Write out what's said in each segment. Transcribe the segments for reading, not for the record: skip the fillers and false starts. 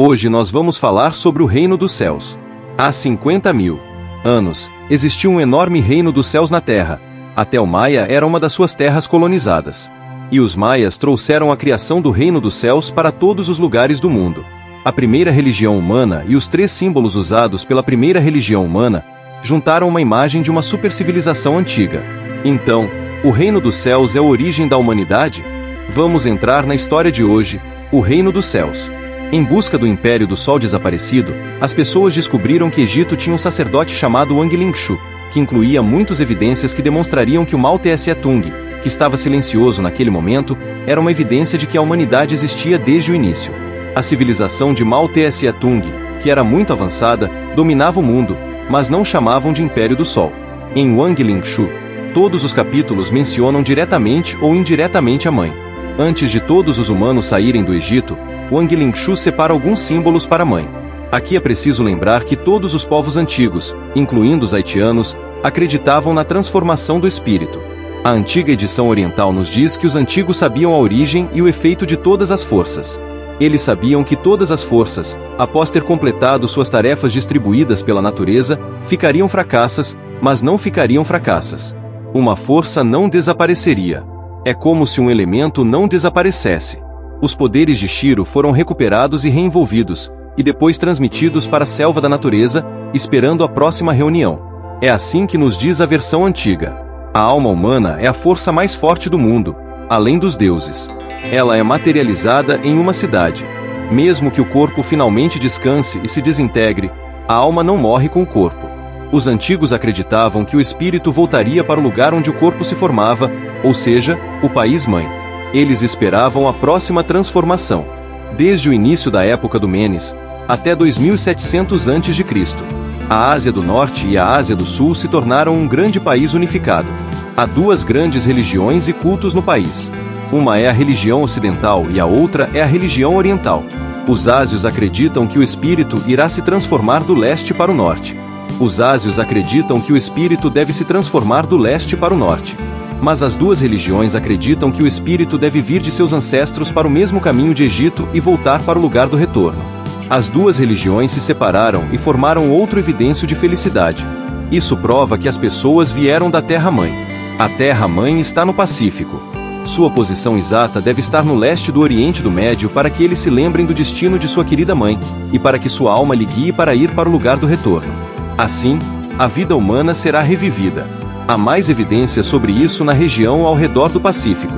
Hoje nós vamos falar sobre o reino dos céus. Há 50.000 anos, existiu um enorme reino dos céus na Terra. A Telmaia era uma das suas terras colonizadas. E os maias trouxeram a criação do reino dos céus para todos os lugares do mundo. A primeira religião humana e os 3 símbolos usados pela primeira religião humana juntaram uma imagem de uma supercivilização antiga. Então, o reino dos céus é a origem da humanidade? Vamos entrar na história de hoje, o reino dos céus. Em busca do Império do Sol desaparecido, as pessoas descobriram que Egito tinha um sacerdote chamado Wang Lingshu, que incluía muitas evidências que demonstrariam que o Mao Tse Tung, que estava silencioso naquele momento, era uma evidência de que a humanidade existia desde o início. A civilização de Mao Tse Tung, que era muito avançada, dominava o mundo, mas não chamavam de Império do Sol. Em Wang Lingshu, todos os capítulos mencionam diretamente ou indiretamente a mãe. Antes de todos os humanos saírem do Egito, Wang Lingshu separa alguns símbolos para a mãe. Aqui é preciso lembrar que todos os povos antigos, incluindo os haitianos, acreditavam na transformação do espírito. A antiga edição oriental nos diz que os antigos sabiam a origem e o efeito de todas as forças. Eles sabiam que todas as forças, após ter completado suas tarefas distribuídas pela natureza, ficariam fracassas, mas não ficariam fracassas. Uma força não desapareceria. É como se um elemento não desaparecesse. Os poderes de Shiro foram recuperados e reenvolvidos, e depois transmitidos para a selva da natureza, esperando a próxima reunião. É assim que nos diz a versão antiga. A alma humana é a força mais forte do mundo, além dos deuses. Ela é materializada em uma cidade. Mesmo que o corpo finalmente descanse e se desintegre, a alma não morre com o corpo. Os antigos acreditavam que o espírito voltaria para o lugar onde o corpo se formava, ou seja, o país-mãe. Eles esperavam a próxima transformação. Desde o início da época do Menes, até 2700 a.C., a Ásia do Norte e a Ásia do Sul se tornaram um grande país unificado. Há 2 grandes religiões e cultos no país. Uma é a religião ocidental e a outra é a religião oriental. Os ásios acreditam que o espírito irá se transformar do leste para o norte. Os ásios acreditam que o espírito deve se transformar do leste para o norte. Mas as 2 religiões acreditam que o espírito deve vir de seus ancestros para o mesmo caminho de Egito e voltar para o lugar do retorno. As 2 religiões se separaram e formaram outro evidêncio de felicidade. Isso prova que as pessoas vieram da Terra-mãe. A Terra-mãe está no Pacífico. Sua posição exata deve estar no leste do Oriente do Médio para que eles se lembrem do destino de sua querida mãe, e para que sua alma lhe guie para ir para o lugar do retorno. Assim, a vida humana será revivida. Há mais evidências sobre isso na região ao redor do Pacífico.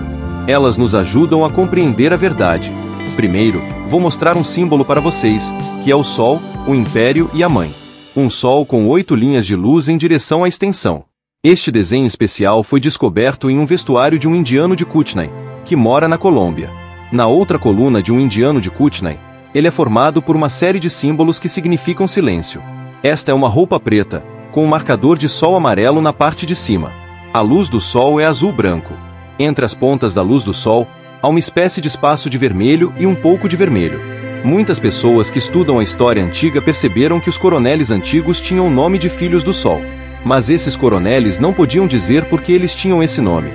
Elas nos ajudam a compreender a verdade. Primeiro, vou mostrar um símbolo para vocês, que é o Sol, o Império e a Mãe. Um Sol com 8 linhas de luz em direção à extensão. Este desenho especial foi descoberto em um vestuário de um indiano de Kootenai, que mora na Colômbia. Na outra coluna de um indiano de Kootenai, ele é formado por uma série de símbolos que significam silêncio. Esta é uma roupa preta, com um marcador de sol amarelo na parte de cima. A luz do sol é azul-branco. Entre as pontas da luz do sol, há uma espécie de espaço de vermelho e um pouco de vermelho. Muitas pessoas que estudam a história antiga perceberam que os coronéis antigos tinham o nome de filhos do sol. Mas esses coronéis não podiam dizer por que eles tinham esse nome.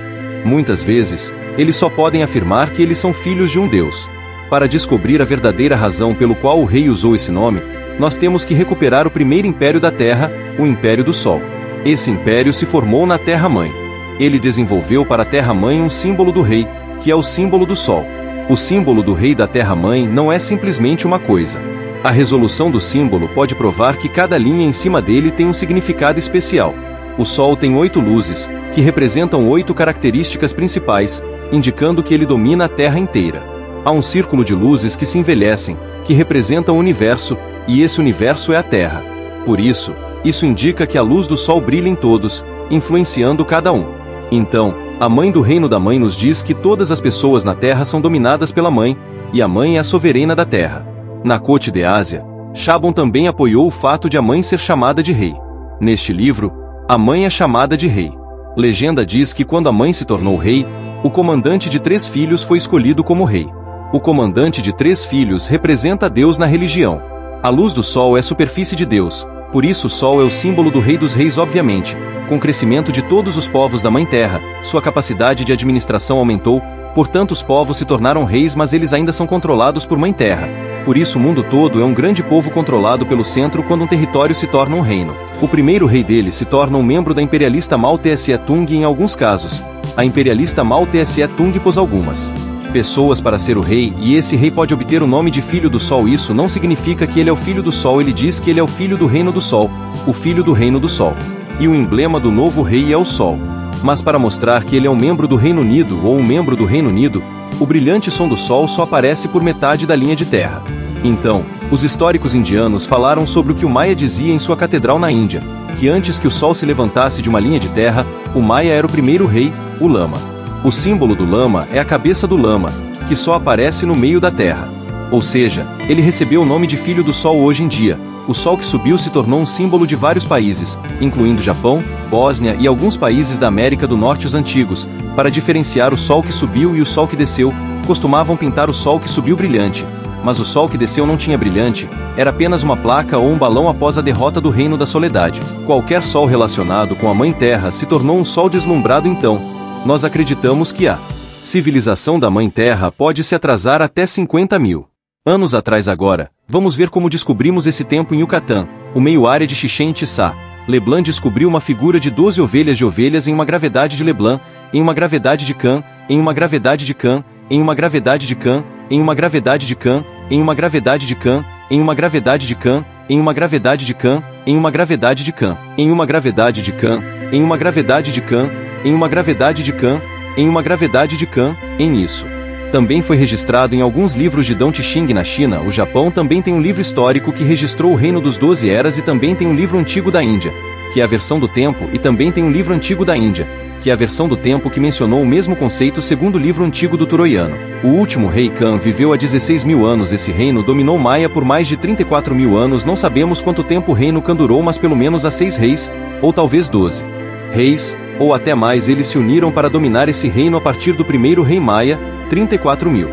Muitas vezes, eles só podem afirmar que eles são filhos de um deus. Para descobrir a verdadeira razão pelo qual o rei usou esse nome, nós temos que recuperar o primeiro império da Terra, o Império do Sol. Esse império se formou na Terra-mãe. Ele desenvolveu para a Terra-mãe um símbolo do rei, que é o símbolo do Sol. O símbolo do rei da Terra-mãe não é simplesmente uma coisa. A resolução do símbolo pode provar que cada linha em cima dele tem um significado especial. O Sol tem 8 luzes, que representam 8 características principais, indicando que ele domina a Terra inteira. Há um círculo de luzes que se envelhecem, que representam o universo, e esse universo é a Terra. Por isso, isso indica que a luz do Sol brilha em todos, influenciando cada um. Então, a mãe do reino da mãe nos diz que todas as pessoas na Terra são dominadas pela mãe, e a mãe é a soberana da Terra. Na corte de Ásia, Chabon também apoiou o fato de a mãe ser chamada de rei. Neste livro, a mãe é chamada de rei. Legenda diz que quando a mãe se tornou rei, o comandante de 3 filhos foi escolhido como rei. O comandante de 3 filhos representa Deus na religião. A luz do sol é a superfície de Deus, por isso o sol é o símbolo do rei dos reis obviamente. Com o crescimento de todos os povos da Mãe Terra, sua capacidade de administração aumentou, Portanto, os povos se tornaram reis, mas eles ainda são controlados por Mãe Terra. Por isso o mundo todo é um grande povo controlado pelo centro quando um território se torna um reino. O primeiro rei dele se torna um membro da imperialista Mao Tse-tung em alguns casos. A imperialista Mao Tse-tung pôs algumas pessoas para ser o rei, e esse rei pode obter o nome de Filho do Sol. Isso não significa que ele é o Filho do Sol, ele diz que ele é o Filho do Reino do Sol, o Filho do Reino do Sol. E o emblema do novo rei é o Sol. Mas para mostrar que ele é um membro do Reino Unido ou um membro do Reino Unido, o brilhante som do Sol só aparece por metade da linha de terra. Então, os históricos indianos falaram sobre o que o Maia dizia em sua catedral na Índia, que antes que o Sol se levantasse de uma linha de terra, o Maia era o primeiro rei, o Lama. O símbolo do lama é a cabeça do lama, que só aparece no meio da terra. Ou seja, ele recebeu o nome de Filho do Sol hoje em dia. O Sol que subiu se tornou um símbolo de vários países, incluindo Japão, Bósnia e alguns países da América do Norte. Os antigos, para diferenciar o Sol que subiu e o Sol que desceu, costumavam pintar o Sol que subiu brilhante, mas o Sol que desceu não tinha brilhante, era apenas uma placa ou um balão após a derrota do Reino da Soledade. Qualquer Sol relacionado com a Mãe Terra se tornou um Sol deslumbrado. Então, nós acreditamos que a civilização da Mãe Terra pode se atrasar até 50.000 anos atrás. Agora, vamos ver como descobrimos esse tempo em Yucatán, o meio-área de Chichén Itzá. Leblanc descobriu uma figura de 12 ovelhas em uma gravidade de Leblanc, em uma gravidade de Can, em uma gravidade de Can, em uma gravidade de Can, em uma gravidade de Can, em uma gravidade de Can, em uma gravidade de Can, em uma gravidade de Can, em uma gravidade de Can, em uma gravidade de Can, em uma gravidade de Can, em uma gravidade de Can, em uma gravidade de Can, em isso. Também foi registrado em alguns livros de Dong Tixing na China. O Japão também tem um livro histórico que registrou o reino dos 12 eras, e também tem um livro antigo da Índia, que é a versão do tempo, e também tem um livro antigo da Índia, que é a versão do tempo que mencionou o mesmo conceito segundo o livro antigo do Troiano. O último rei Can viveu há 16.000 anos. Esse reino dominou Maia por mais de 34.000 anos. Não sabemos quanto tempo o reino Can durou, mas pelo menos há 6 reis, ou talvez 12 reis, ou até mais. Eles se uniram para dominar esse reino a partir do primeiro rei Maia. 34.000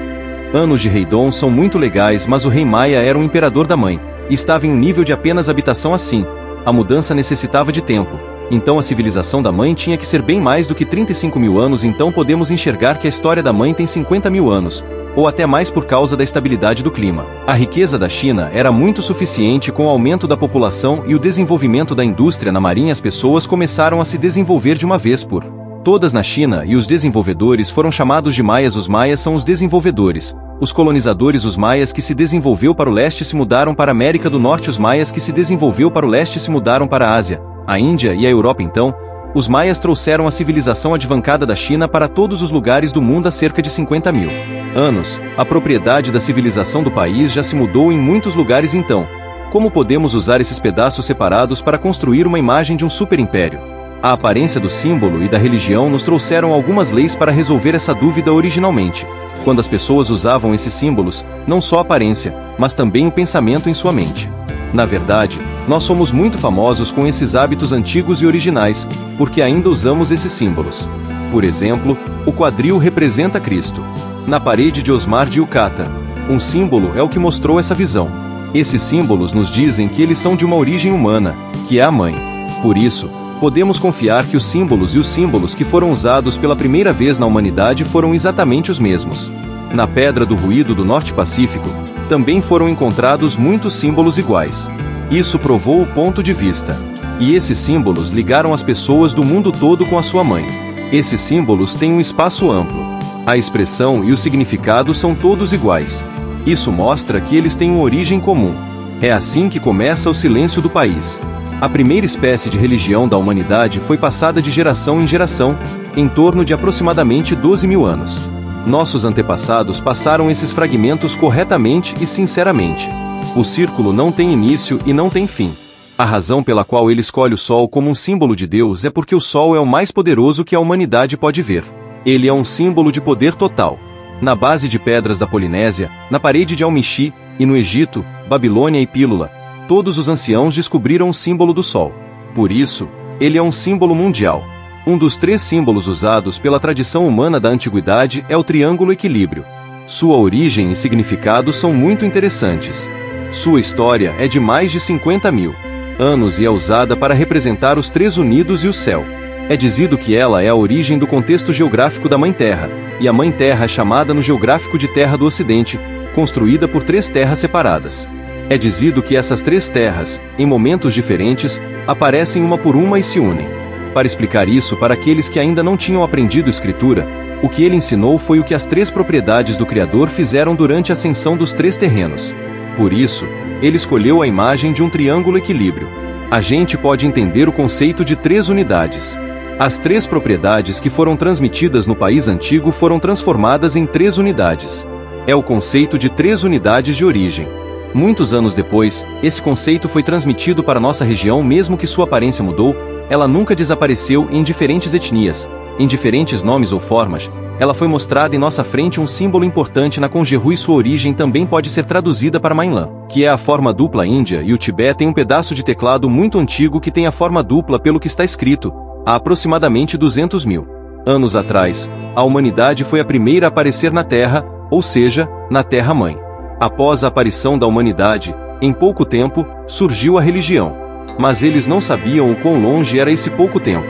anos de rei Dom são muito legais, mas o rei Maia era um imperador da mãe, e estava em um nível de apenas habitação. Assim, a mudança necessitava de tempo. Então a civilização da mãe tinha que ser bem mais do que 35.000 anos. Então podemos enxergar que a história da mãe tem 50.000 anos, ou até mais, por causa da estabilidade do clima. A riqueza da China era muito suficiente. Com o aumento da população e o desenvolvimento da indústria na marinha, as pessoas começaram a se desenvolver de uma vez por todas na China, e os desenvolvedores foram chamados de maias. Os maias são os desenvolvedores. Os colonizadores, os maias que se desenvolveu para o leste se mudaram para a América do Norte. Os maias que se desenvolveu para o leste se mudaram para a Ásia, a Índia e a Europa. Então, os maias trouxeram a civilização advancada da China para todos os lugares do mundo há cerca de 50.000 anos. A propriedade da civilização do país já se mudou em muitos lugares. Então, como podemos usar esses pedaços separados para construir uma imagem de um superimpério? A aparência do símbolo e da religião nos trouxeram algumas leis para resolver essa dúvida. Originalmente, quando as pessoas usavam esses símbolos, não só a aparência, mas também o pensamento em sua mente. Na verdade, nós somos muito famosos com esses hábitos antigos e originais, porque ainda usamos esses símbolos. Por exemplo, o quadril representa Cristo. Na parede de Osmar de Yucata, um símbolo é o que mostrou essa visão. Esses símbolos nos dizem que eles são de uma origem humana, que é a mãe. Por isso, podemos confiar que os símbolos que foram usados pela primeira vez na humanidade foram exatamente os mesmos. Na Pedra do Ruído do Norte Pacífico, também foram encontrados muitos símbolos iguais. Isso provou o ponto de vista. E esses símbolos ligaram as pessoas do mundo todo com a sua mãe. Esses símbolos têm um espaço amplo. A expressão e o significado são todos iguais. Isso mostra que eles têm uma origem comum. É assim que começa o silêncio do país. A primeira espécie de religião da humanidade foi passada de geração em geração, em torno de aproximadamente 12.000 anos. Nossos antepassados passaram esses fragmentos corretamente e sinceramente. O círculo não tem início e não tem fim. A razão pela qual ele escolhe o Sol como um símbolo de Deus é porque o Sol é o mais poderoso que a humanidade pode ver. Ele é um símbolo de poder total. Na base de pedras da Polinésia, na parede de Almishi, e no Egito, Babilônia e Pílula, todos os anciãos descobriram o símbolo do Sol. Por isso, ele é um símbolo mundial. Um dos 3 símbolos usados pela tradição humana da antiguidade é o triângulo equilíbrio. Sua origem e significado são muito interessantes. Sua história é de mais de 50.000 anos e é usada para representar os 3 unidos e o céu. É dizido que ela é a origem do contexto geográfico da Mãe Terra, e a Mãe Terra é chamada no geográfico de Terra do Ocidente, construída por 3 terras separadas. É dizido que essas 3 terras, em momentos diferentes, aparecem uma por uma e se unem. Para explicar isso para aqueles que ainda não tinham aprendido escritura, o que ele ensinou foi o que as 3 propriedades do Criador fizeram durante a ascensão dos 3 terrenos. Por isso, ele escolheu a imagem de um triângulo equilíbrio. A gente pode entender o conceito de 3 unidades. As 3 propriedades que foram transmitidas no país antigo foram transformadas em 3 unidades. É o conceito de 3 unidades de origem. Muitos anos depois, esse conceito foi transmitido para nossa região, mesmo que sua aparência mudou, ela nunca desapareceu em diferentes etnias, em diferentes nomes ou formas. Ela foi mostrada em nossa frente um símbolo importante na Congehu e sua origem também pode ser traduzida para Mainlan, que é a forma dupla índia, e o Tibete tem um pedaço de teclado muito antigo que tem a forma dupla pelo que está escrito, há aproximadamente 200.000 anos atrás, a humanidade foi a primeira a aparecer na Terra, ou seja, na Terra-mãe. Após a aparição da humanidade, em pouco tempo, surgiu a religião. Mas eles não sabiam o quão longe era esse pouco tempo.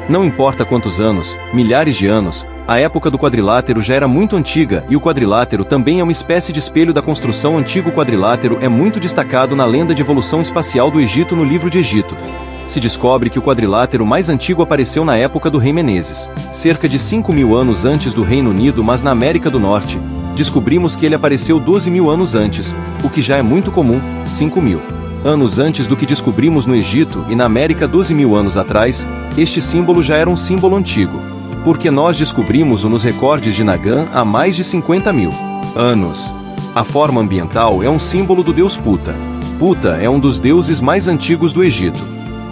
Não importa quantos anos, milhares de anos, a época do quadrilátero já era muito antiga e o quadrilátero também é uma espécie de espelho da construção. O antigo quadrilátero é muito destacado na lenda de evolução espacial do Egito no livro de Egito. Se descobre que o quadrilátero mais antigo apareceu na época do rei Menezes, cerca de 5.000 anos antes do Reino Unido, mas na América do Norte, descobrimos que ele apareceu 12.000 anos antes, o que já é muito comum, 5.000 anos antes do que descobrimos no Egito e na América 12.000 anos atrás, este símbolo já era um símbolo antigo, porque nós descobrimos-o nos recordes de Nagan há mais de 50.000 anos. A forma ambiental é um símbolo do deus Puta. Puta é um dos deuses mais antigos do Egito.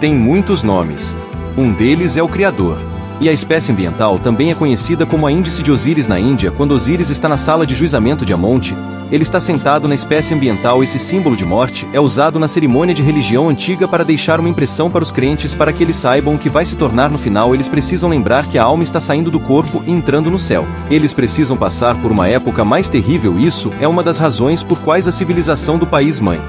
Tem muitos nomes. Um deles é o Criador. E a espécie ambiental também é conhecida como a Índice de Osíris na Índia. Quando Osíris está na sala de juizamento de Amonte, ele está sentado na espécie ambiental. Esse símbolo de morte é usado na cerimônia de religião antiga para deixar uma impressão para os crentes para que eles saibam o que vai se tornar no final. Eles precisam lembrar que a alma está saindo do corpo e entrando no céu. Eles precisam passar por uma época mais terrível. Isso é uma das razões por quais a civilização do país-mãe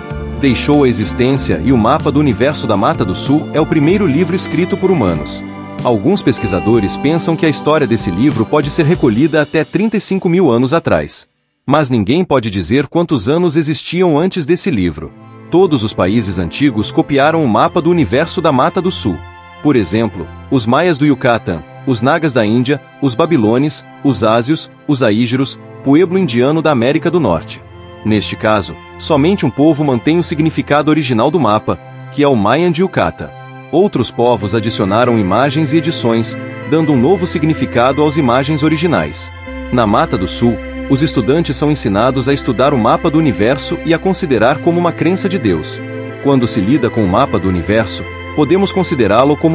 deixou a existência, e o Mapa do Universo da Mata do Sul é o primeiro livro escrito por humanos. Alguns pesquisadores pensam que a história desse livro pode ser recolhida até 35.000 anos atrás. Mas ninguém pode dizer quantos anos existiam antes desse livro. Todos os países antigos copiaram o Mapa do Universo da Mata do Sul. Por exemplo, os Maias do Yucatán, os Nagas da Índia, os Babilones, os Ásios, os Aígeros, pueblo indiano da América do Norte. Neste caso, somente um povo mantém o significado original do mapa, que é o Mayan de Yucatán. Outros povos adicionaram imagens e edições, dando um novo significado às imagens originais. Na Mata do Sul, os estudantes são ensinados a estudar o mapa do universo e a considerar como uma crença de Deus. Quando se lida com o mapa do universo, podemos considerá-lo como